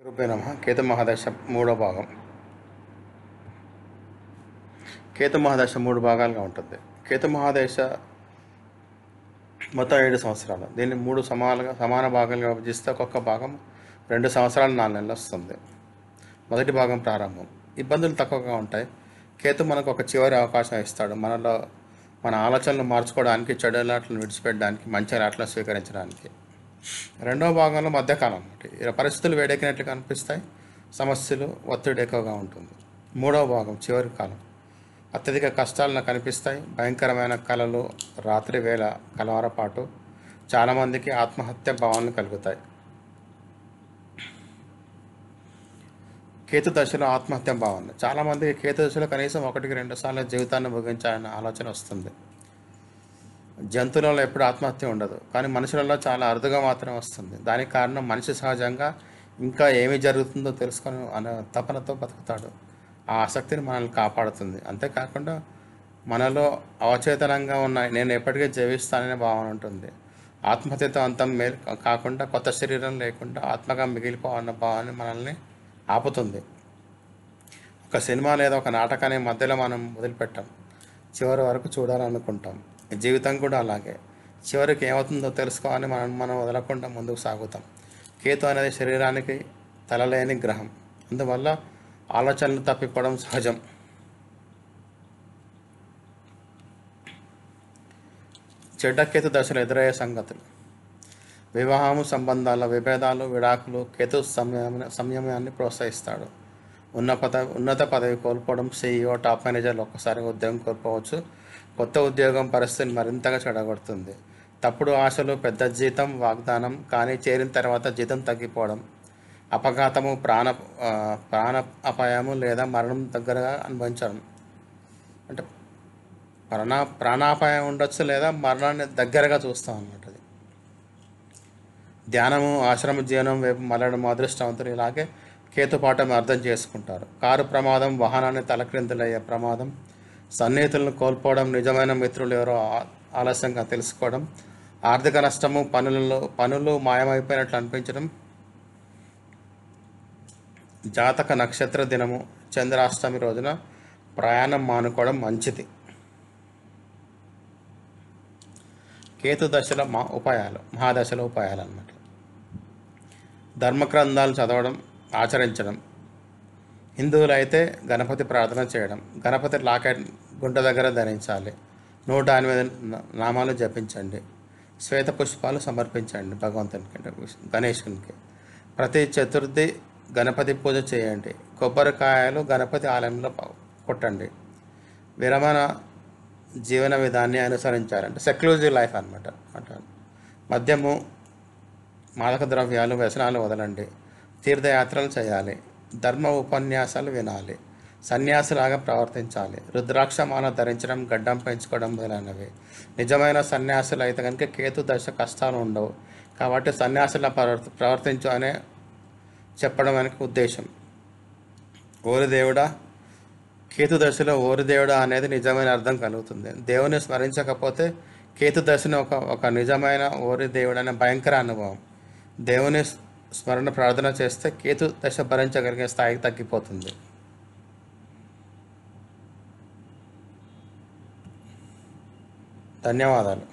గురుభ్యో నమః. కేతు మహాదశ మూడో భాగం. కేతు మహాదశ 3 భాగాలుగా ఉంటుంది. కేతు మహాదశ మొత్తం 7 సంవత్సరాలు. దీన్ని 3 సమాన భాగాలుగా విభజిస్తే ఒక్కొక్క భాగం 2 సంవత్సరాలు 4 నెలలు వస్తుంది. మొదటి భాగం ప్రారంభం. ఇబ్బందులు తక్కువగా ఉంటాయి. కేతు మనకు ఒక చివరి అవకాశం ఇస్తాడు. మన ఆలోచనలు మార్చుకోవడానికి, చెడు అలవాట్లను విడిచిపెట్టడానికి, మంచి అలవాట్లను స్వీకరించడానికి. రెండవ భాగంలో మధ్యకాలం. పరిస్థితులు వేడెక్కినట్లు కనిపిస్తాయి. సమస్యలు, ఒత్తిడి ఎక్కువగా ఉంటుంది. మూడవ భాగం చివరి కాలం. అత్యధిక కష్టాలను కనిపిస్తాయి. భయంకరమైన కలలు, రాత్రి వేళ కలవరపాటు, చాలామందికి ఆత్మహత్య భావాలు కలుగుతాయి. కేతు దశలో ఆత్మహత్య భావన. చాలామందికి కేతు దశలో కనీసం 1-2 సార్లు జీవితాన్ని ముగించాలన్న ఆలోచన వస్తుంది. జంతువులలో ఎప్పుడు ఆత్మహత్య ఉండదు, కానీ మనుషులలో చాలా అరుదుగా మాత్రం వస్తుంది. దానికి కారణం మనిషి సహజంగా ఇంకా ఏమి జరుగుతుందో తెలుసుకొని అనే తపనతో బతుకుతాడు. ఆ ఆసక్తిని మనల్ని కాపాడుతుంది. అంతేకాకుండా మనలో అవచేతనంగా ఉన్న నేను ఎప్పటికీ జీవిస్తాననే భావన ఉంటుంది. ఆత్మహత్యతో అంతం మేలు కాకుండా కొత్త శరీరం లేకుండా ఆత్మగా మిగిలిపోవాలన్న భావాన్ని మనల్ని ఆపుతుంది. ఒక సినిమా లేదా ఒక నాటకాన్ని మధ్యలో మనం వదిలిపెట్టాం, చివరి వరకు చూడాలనుకుంటాం. జీవితం కూడా అలాగే. చివరికి ఏమవుతుందో తెలుసుకోవాలని మనం వదలకుండా ముందుకు సాగుతాం. కేతు అనేది శరీరానికి తలలేని గ్రహం. అందువల్ల ఆలోచనలు తప్పిపోవడం సహజం. చెడ్డ కేతు దశలో ఎదురయ్యే సంగతులు: వివాహము, సంబంధాల విభేదాలు, విడాకులు. కేతు సంయమాన్ని ప్రోత్సహిస్తాడు. ఉన్నత పదవి కోల్పోవడం. CEO, టాప్ మేనేజర్లు ఒక్కసారిగా ఉద్యోగం కోల్పోవచ్చు. కొత్త ఉద్యోగం పరిస్థితిని మరింతగా చెడగొడుతుంది. తప్పుడు ఆశలు, పెద్ద జీతం వాగ్దానం, కానీ చేరిన తర్వాత జీతం తగ్గిపోవడం. అపఘాతము, ప్రాణ అపాయము లేదా మరణం దగ్గరగా అనుభవించడం. అంటే ప్రాణాపాయం ఉండొచ్చు లేదా మరణాన్ని దగ్గరగా చూస్తాం అన్నమాట. అది ధ్యానము, ఆశ్రమ జీవనం వైపు మళ్ళడం అదృష్టవంతులు ఇలాగే కేతుపాఠం అర్థం చేసుకుంటారు. కారు ప్రమాదం, వాహనాన్ని తలక్రిందులయ్యే ప్రమాదం, సన్నిహితులను కోల్పోవడం, నిజమైన మిత్రులు ఎవరో ఆలస్యంగా తెలుసుకోవడం, ఆర్థిక నష్టము, పనులు మాయమైపోయినట్లు అనిపించడం. జాతక నక్షత్ర దినము చంద్రాష్టమి రోజున ప్రయాణం మానుకోవడం మంచిది. కేతు దశల మహాదశల ఉపాయాలు అన్నమాట. ధర్మగ్రంథాలు చదవడం, ఆచరించడం. హిందువులు అయితే గణపతి ప్రార్థన చేయడం. గణపతి లాకెట్ గుంట దగ్గర ధరించాలి. 108 నామాలు జపించండి. శ్వేత పుష్పాలు సమర్పించండి భగవంతునికి, గణేశునికి. ప్రతి చతుర్థి గణపతి పూజ చేయండి. కొబ్బరికాయలు గణపతి ఆలయంలో కొట్టండి. విరమణ జీవన విధాన్ని అనుసరించాలంటే సెక్లూజివ్ లైఫ్ అనమాట. మద్యము, మాదక ద్రవ్యాలు, వ్యసనాలు వదలండి. తీర్థయాత్రలు చేయాలి. ధర్మ ఉపన్యాసాలు వినాలి. సన్యాసిలాగా ప్రవర్తించాలి. రుద్రాక్షమాల ధరించడం, గడ్డం పెంచుకోవడం మొదలైనవి. నిజమైన సన్యాసులు అయితే కనుక కేతు దశ కష్టాలు ఉండవు. కాబట్టి సన్యాసులా ప్రవర్తించు అనే చెప్పడం వెనక ఉద్దేశం. ఓరిదేవుడా, కేతు దశలో ఓరిదేవుడా అనేది నిజమైన అర్థం కలుగుతుంది. దేవుని స్మరించకపోతే కేతు దశను ఒక నిజమైన ఓరిదేవుడు అనే భయంకర అనుభవం. దేవుని స్మరణ ప్రార్థన చేస్తే కేతు దశ భరించగలిగే స్థాయికి తగ్గిపోతుంది. ధన్యవాదాలు.